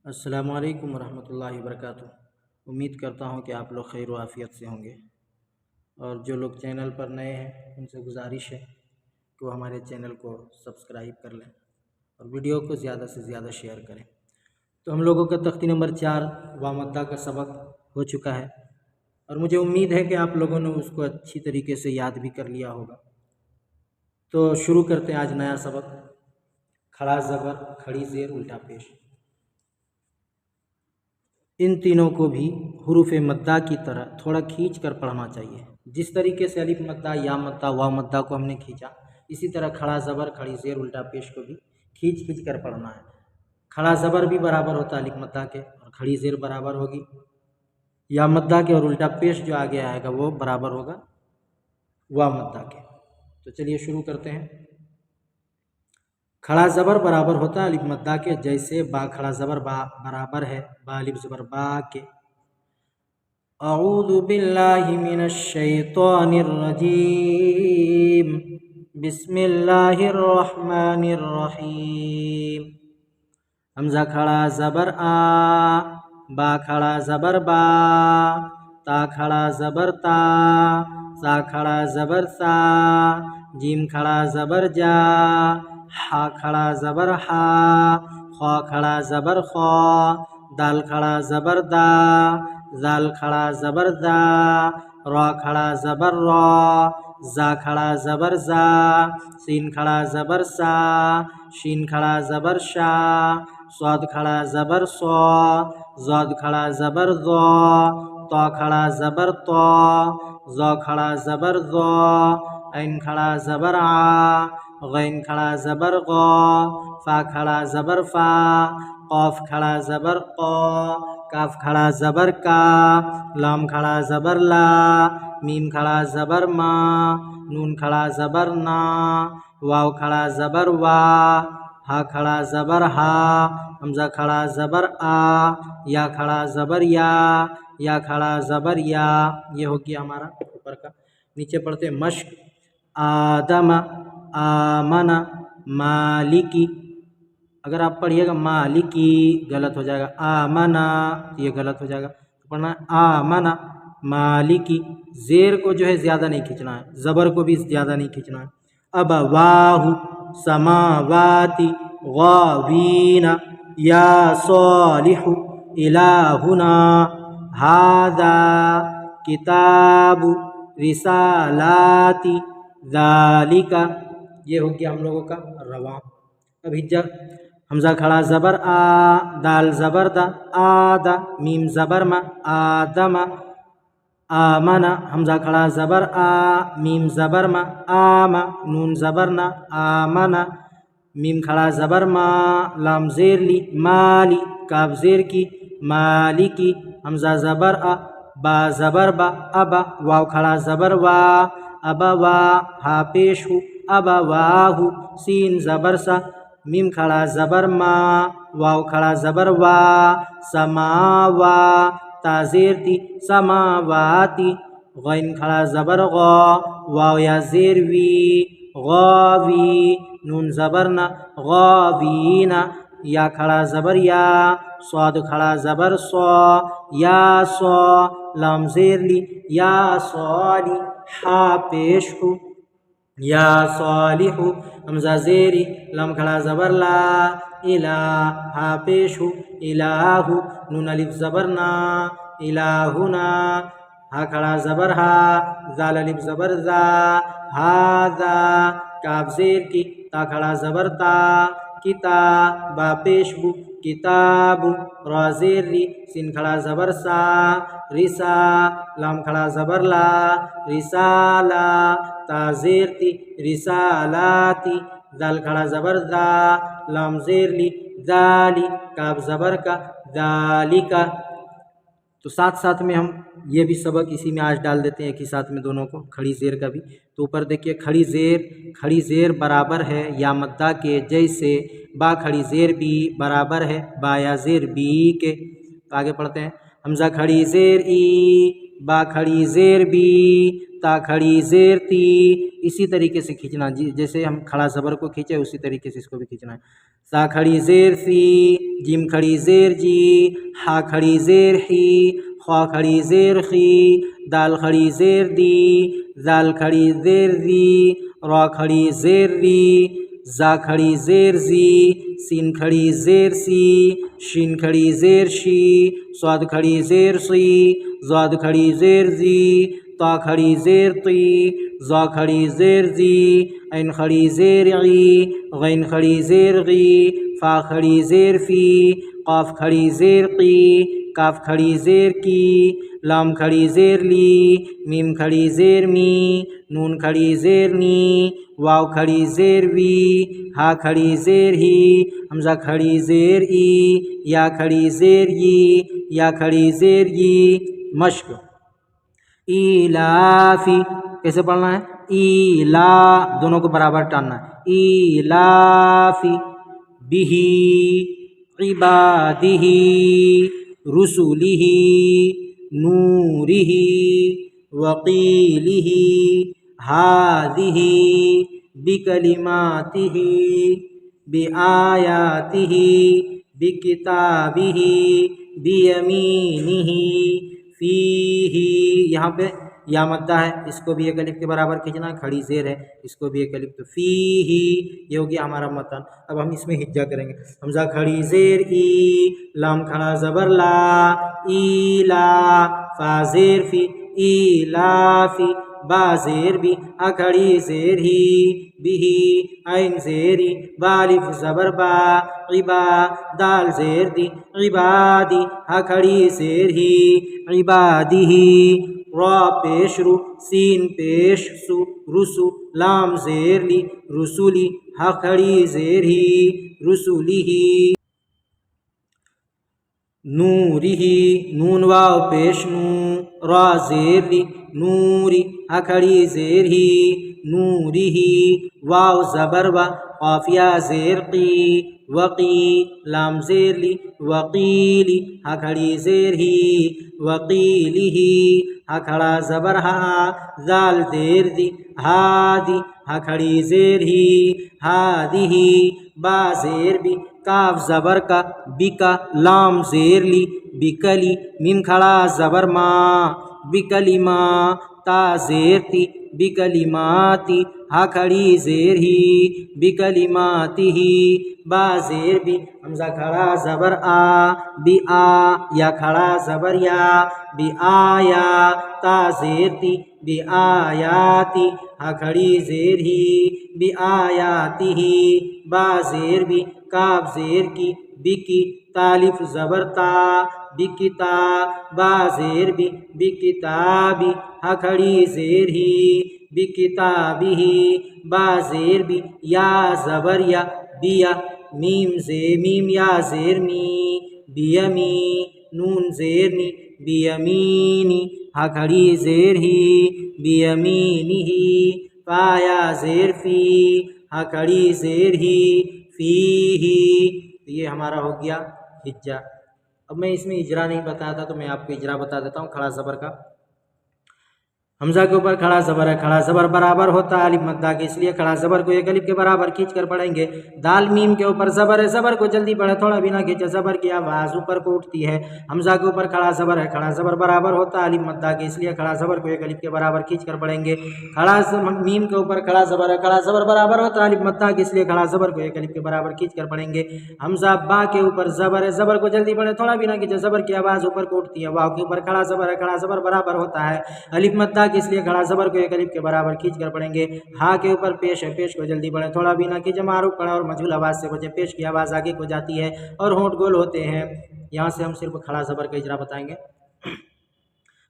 السلام علیکم ورحمۃ اللہ وبرکاتہ۔ امید کرتا ہوں کہ آپ لوگ خیر و عافیت سے ہوں گے، اور جو لوگ چینل پر نئے ہیں ان سے گزارش ہے کہ وہ ہمارے چینل کو سبسکرائب کر لیں اور ویڈیو کو زیادہ سے زیادہ شیئر کریں۔ تو ہم لوگوں کا تختی نمبر 4 وامدہ کا سبق ہو چکا ہے، اور مجھے امید ہے کہ آپ لوگوں نے اس کو اچھی طریقے سے یاد بھی کر لیا ہوگا۔ تو شروع کرتے ہیں آج نیا سبق، کھڑا زبر، کھڑی زیر، الٹا پیش۔ ان تینوں کو بھی حروف مدہ کی طرح تھوڑا کھینچ کر پڑھنا چاہیے۔ جس طریقے سے الف مدہ، یا مدہ، واو مدہ کو ہم نے کھینچا، اسی طرح کھڑا زبر، کھڑی زیر، الٹا پیش کو بھی کھینچ کر پڑھنا ہے۔ کھڑا زبر بھی برابر ہوتا ہے الف مدہ کے، اور کھڑی زیر برابر ہوگی یا مدہ کے، اور الٹا پیش جو آگے آئے گا وہ برابر ہوگا واو مدہ کے۔ تو چلیے شروع کرتے ہیں۔ کھڑا زبر برابر ہوتا ہے الف مدہ کے، جیسے با کھڑا زبر با برابر ہے با الف زبر با کے۔ اعوذ باللہ من الشیطان الرجیم، بسم اللہ الرحمن الرحیم۔ حمزہ کھڑا زبر آ، با کھڑا زبر با، تا کھڑا زبر تا، سا کھڑا زبر سا، جیم کھڑا زبر جا، ہا کھڑا زبر ہا، خا کھڑا زبر خا، دال کھڑا زبر دا، زال کھڑا زبر دا، را کھڑا زبر را، زا کھڑا زبر زا، سین کھڑا زبر سا، شین کھڑا زبر شا، صاد کھڑا زبر سا، زاد کھڑا زبر زا، تا کھڑا زبر تا، زا کھڑا زبر زا، عین کھڑا زبر آ، غین کھڑا زبر غا، فا کھڑا زبر فا، قاف کھڑا زبر قا، کاف کھڑا زبر کا، لام کھڑا زبر لا، میم کھڑا زبر ما، نون کھڑا زبر نا، واو کھڑا زبر وا، ہا کھڑا زبر ہا، حمزہ کھڑا زبر آ، یا کھڑا زبر یا کھڑا زبر یا۔ یہ ہو گیا ہمارا اوپر کا۔ نیچے پڑھتے ہیں مشق، آدم، آمن، مالکی۔ اگر آپ پڑھیے گا مالکی غلط ہو جائے گا، آمنا یہ غلط ہو جائے گا، پڑھنا ہے آمنا مالکی۔ زیر کو جو ہے زیادہ نہیں کھینچنا ہے، زبر کو بھی زیادہ نہیں کھینچنا ہے۔ ابواہ سماواتی غاوین، یا صالح الہنا ھذا کتاب رسالاتی ذالک۔ یہ ہو گیا ہم لوگوں کا رواں۔ اب ہجر، حمزہ کھڑا زبر آ، دال زبر دا، آدا، میم زبر ما، آدم، آمنا، حمزہ کھڑا زبر آ، میم زبر ما، آما، نون زبر نا، آمنا، میم کھڑا زبر ما، لام زیر لی، مالی، کاف زیر کی، مالکی، حمزہ زبر آ، با زبر با، ابا، واو کھڑا زبر وا، ابا وا، ہا پیش ہو، ابا واہو، سین زبر سا، میم کھڑا زبر ما، واو کھڑا زبر وا، سماوا، تا زیر تی، سماواتی، غین کھڑا زبر غا، واو یا زیر وی، غاوی، نون زبر نا، غاوینا، یا کھڑا زبر یا، صاد کھڑا زبر سا، یا سا، لام زیر لی، یا صالی، ہا پیش ہو، یا صالح، حمزہ زیری، لام کھڑا زبر لا، الہ، ہا پیش ہو، الہ، نون الف زبر نا، الہنا، ہا کھڑا زبر ہا، زال الف زبر زا، ھذا، کاف زیر کی، تا کھڑا زبر تا، کتاب، با پیش ہو، کتاب، را زیر لی، سین کھڑا زبر سا، رسا، لام کھڑا زبر لا، رسالہ، تا زیر تی، رسالاتی، ذال کھڑا زبر ذا، لام زیر لی، ذالی، کاف زبر کا، ذالکا۔ تو ساتھ میں ہم یہ بھی سبق اسی میں آج ڈال دیتے ہیں ایک ہی ساتھ میں دونوں کو، کھڑی زیر کا بھی۔ تو اوپر دیکھیے کھڑی زیر برابر ہے یا مدہ کے، جیسے با کھڑی زیر بھی برابر ہے با یا زیر بی کے۔ تو آگے پڑھتے ہیں، حمزہ کھڑی زیر ای، با کھڑی زیر بی، تا کھڑی زیر تی، اسی طریقے سے کھینچنا، جیسے ہم کھڑا زبر کو کھینچے اسی طریقے سے اس کو بھی کھینچنا ہے۔ سا کھڑی زیر سی، جیم کھڑی زیر جی، ہا کھڑی زیر ہی، خوا کھڑی زیر خی، دال کھڑی زیر دی، زال کھڑی زیر زی، را کھڑی زیر ری، زا کھڑی زیر زی، سین کھڑی زیر سی، شین کھڑی زیر شی، صاد کھڑی زیر سی، زاد کھڑی زیر زی، تا کھڑی زیر تی، زا کھڑی زیر زی، عین کھڑی زیر عی، غین کھڑی زیر غی، فا کھڑی زیر فی، قاف کھڑی زیر قی، کاف کھڑی زیر کی، لام کھڑی زیر لی، میم کھڑی زیر می، نون کھڑی زیر نی، واو کھڑی زیر وی، ہا کھڑی زیر ہی، حمزہ کھڑی زیر ای، یا کھڑی زیر ی، یا کھڑی زیر ی۔ مشق ایلافی کیسے پڑھنا ہے؟ ایلا دونوں کو برابر ٹاننا ہے، ایلافی بہی عبادہ رسلہ نورہ وقیلہ ہذہ بکلماتہ بآیاتہ بکتابہ بیمینہ فیہ، یہاں پہ یا مدہ ہے، اس کو بھی ایک الف کے برابر کھینچنا ہے، کھڑی زیر ہے اس کو بھی ایک الف، تو فیہ یہ ہو گیا ہمارا متن۔ اب ہم اس میں ہجا کریں گے، حمزہ کھڑی زیر ای، لام کھڑا زبر لا، ایلا، فا زیر فی، ایلافی، با زیر بی، ا کھڑی زیر ہی، بہی، عین زیری، با الف زبر با، عبا، دال زیر دی، عبادی، ہ کھڑی زیر ہی، عبادہ، را پیش رو، سین پیش سو، رسو، لام زیر لی، رسولی، ہ کھڑی زیر ہی، رسولہ، نورہ، نون واو پیش نو، را زیر لی، نوری، ہ کھڑی زیر ہی، نورہ، واو زبر و، قافیہ زیر قی، وقی، لام زیر لی، وقیلی، ہ کھڑی زیر ہی، وقیلہ، ہ کھڑا زبر ہا، زال زیر دی، ہادی، ہ کھڑی زیر ہی، ہادہ، با زیر بھی، کاف زبر کا، بکا، لام زیر لی، بکلی، میم کھڑا زبر ما، بکلما، تا زیر تی، بکلماتی، ہا کھڑی زیر ہی، بکلماتہ، با زیر بھی، حمزہ کھڑا زبر آ، بی آ، یا کھڑا زبر یا، بی آیا، تا زیر تی، بی آیاتی، ہا کھڑی زیر ہی، بی آیاتہ، با زیر بھی، کاف زیر کی، بکی، تالف زبر تا، بکتا، با زیر بھی، بکتابی، ہ کھڑی زیر ہی، بکتابہ، با زیر بھی، یا زبر یا، بیا، میم میم یا زیر می، بیمی، نون زیر نی، بیمینی، ہ کھڑی زیر ہی، بیمینہ، فا یا زیر فی، ہ کھڑی زیر ہی، فیہ۔ یہ ہمارا ہو گیا ہجا۔ اب میں اس میں اجرا نہیں بتایا تھا تو میں آپ کو اجرا بتا دیتا ہوں کھڑا زبر کا۔ حمزہ کے اوپر کھڑا زبر ہے، کھڑا زبر برابر ہوتا ہے الف مدہ کے، اس لیے کھڑا زبر کو ایک الف کے برابر کھینچ کر پڑھیں گے۔ دال میم کے اوپر زبر ہے، زبر کو جلدی پڑھے، تھوڑا بھی نہ کھینچے، زبر کی آواز اوپر کو اٹھتی ہے۔ حمزہ کے اوپر کھڑا زبر ہے، کھڑا زبر برابر ہوتا ہے الف مدہ کے، اس لیے کھڑا زبر کو ایک الف کے برابر کھینچ کر پڑھیں گے۔ کھڑا میم کے اوپر کھڑا زبر ہے، کھڑا زبر برابر ہوتا ہے الف مدہ کے، اس لیے کھڑا زبر کو ایک الف کے برابر کھینچ کر پڑھیں گے۔ حمزہ با کے اوپر زبر ہے، زبر کو جلدی پڑھے، تھوڑا بھی نہ کھینچے، زبر کی آواز اوپر کو اٹھتی ہے۔ واو کے اوپر کھڑا زبر ہے، کھڑا زبر برابر ہوتا ہے الف مدہ کے، اس لیے کھڑا زبر کو ایک الف کے برابر کھینچ کر پڑھیں گے۔ ہا کے اوپر پیش ہے، پیش کو جلدی پڑھیں، تھوڑا بھی نہ کھینچے، معروف پڑھیں اور مجہول آواز سے بچیں، پیش کی آواز آگے کو جاتی ہے اور ہونٹ گول ہوتے ہیں۔ یہاں سے ہم صرف کھڑا زبر کا اجرا بتائیں گے۔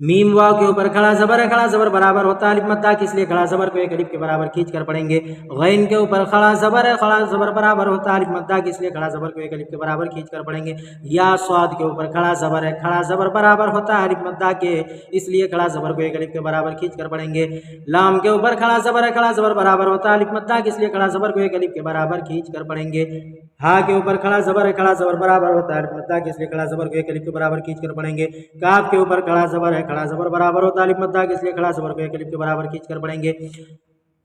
میم واو کے اوپر کھڑا زبر ہے، کھڑا زبر برابر ہوتا ہے الف مدہ کے، اس لیے کھڑا زبر کو ایک الف کے برابر کھینچ کر پڑھیں گے۔ غین کے اوپر کھڑا زبر ہے، کھڑا زبر برابر ہوتا ہے الف مدہ کے، اس لیے کھڑا زبر کو ایک الف کے برابر کھینچ کر پڑھیں گے۔ یا صاد کے اوپر کھڑا زبر ہے، کھڑا زبر برابر ہوتا ہے الف مدہ کے، اس لیے کھڑا زبر کو ایک الف کے برابر کھینچ کر پڑھیں گے۔ لام کے اوپر کھڑا زبر ہے، کھڑا زبر برابر ہوتا ہے الف مدہ کے، اس لیے کھڑا زبر کو ایک الف کے برابر کھینچ کر پڑھیں گے۔ ہا کے اوپر کھڑا زبر ہے، کھڑا زبر برابر ہوتا ہے الف مدہ کے، اس لیے کھڑا زبر کو ایک الف کے برابر کھینچ کر پڑھیں گے۔ کاف کے اوپر کھڑا زبر ہے، کھڑا زبر برابر ہوتا ہے الف مدہ کے، اس لیے کھڑا زبر کو ایک الف کے برابر کھینچ کر پڑھیں گے۔